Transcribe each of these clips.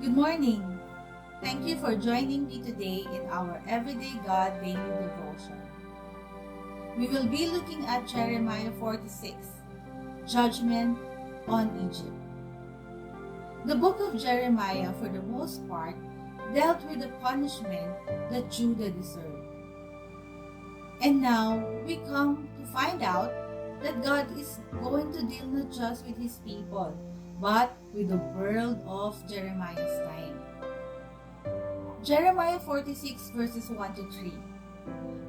Good morning. Thank you for joining me today in our Everyday God Daily Devotion. We will be looking at Jeremiah 46, Judgment on Egypt. The book of Jeremiah, for the most part, dealt with the punishment that Judah deserved. And now we come to find out that God is going to deal not just with His people, but with the world of Jeremiah's time. Jeremiah 46 verses 1 to 3.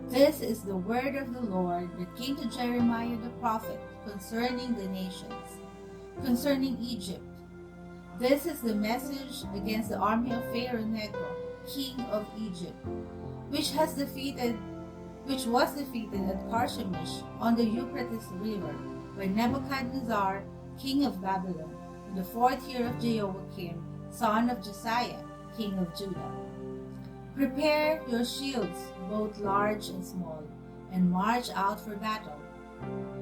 This is the word of the Lord that came to Jeremiah the prophet concerning the nations, concerning Egypt. This is the message against the army of Pharaoh Necho, king of Egypt, which was defeated at Carchemish on the Euphrates River by Nebuchadnezzar, king of Babylon, in the 4th year of Jehoiakim, son of Josiah, king of Judah. Prepare your shields, both large and small, and march out for battle.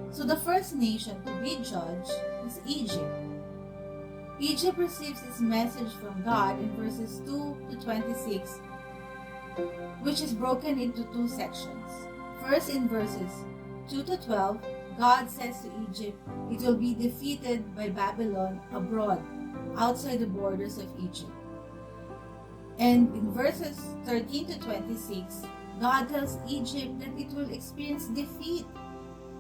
So the first nation to be judged is Egypt. Egypt receives its message from God in verses 2 to 26, which is broken into two sections. First, in verses 2 to 12, God says to Egypt, it will be defeated by Babylon abroad, outside the borders of Egypt. And in verses 13 to 26, God tells Egypt that it will experience defeat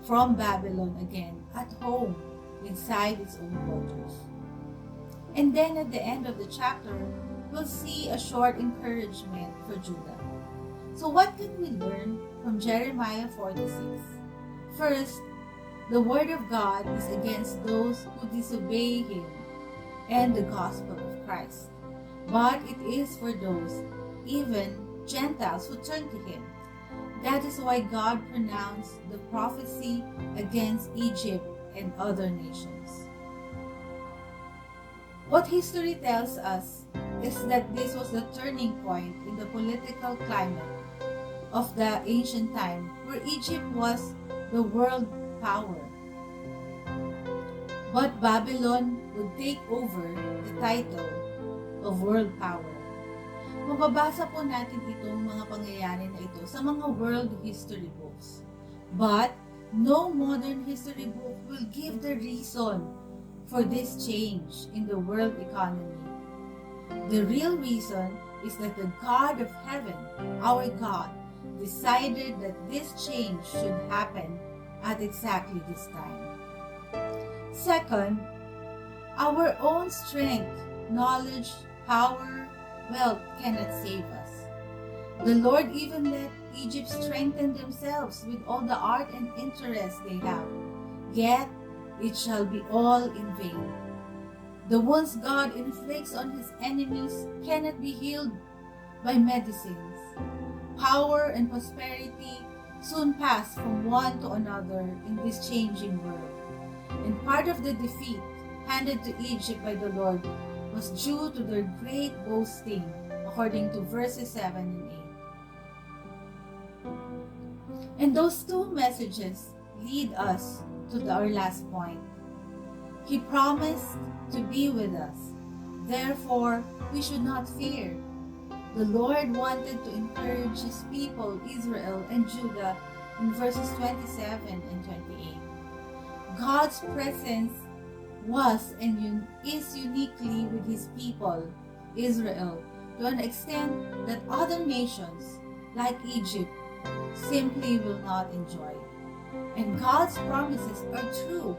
from Babylon again at home, inside its own borders. And then at the end of the chapter, we'll see a short encouragement for Judah. So what can we learn from Jeremiah 46? First, the word of God is against those who disobey Him and the gospel of Christ. But it is for those, even Gentiles, who turn to Him. That is why God pronounced the prophecy against Egypt and other nations. What history tells us is that this was the turning point in the political climate of the ancient time, where Egypt was the world power. But Babylon would take over the title of world power. Mababasa po natin itong mga pangyayari na ito sa mga world history books. But no modern history book will give the reason for this change in the world economy. The real reason is that the God of heaven, our God, decided that this change should happen at exactly this time. Second, our own strength, knowledge, power, wealth cannot save us. The Lord even let Egypt strengthen themselves with all the art and interest they have. Yet, it shall be all in vain. The wounds God inflicts on His enemies cannot be healed by medicines. Power and prosperity soon pass from one to another in this changing world. And part of the defeat handed to Egypt by the Lord was due to their great boasting, according to verses 7 and 8. And those two messages lead us to our last point. He promised to be with us. Therefore, we should not fear. The Lord wanted to encourage His people, Israel and Judah, in verses 27 and 28. God's presence was and is uniquely with His people, Israel, to an extent that other nations, like Egypt, simply will not enjoy. And God's promises are true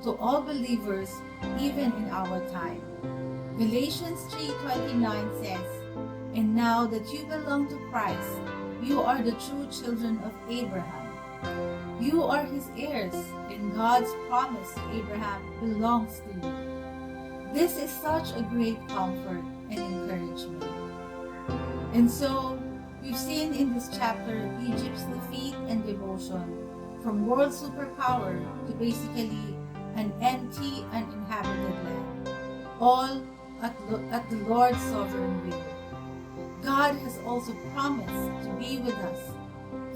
to all believers, even in our time. Galatians 3:29 says, "And now that you belong to Christ, you are the true children of Abraham. You are His heirs, and God's promise to Abraham belongs to you." This is such a great comfort and encouragement. And so, we've seen in this chapter Egypt's defeat and demotion from world superpower to basically an empty, uninhabited land, all at the Lord's sovereign will. God has also promised to be with us.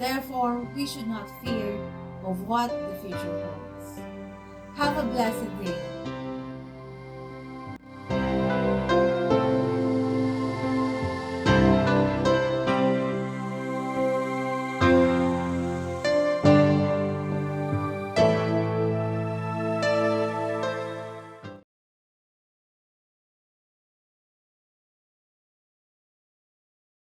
Therefore, we should not fear of what the future holds. Have a blessed day.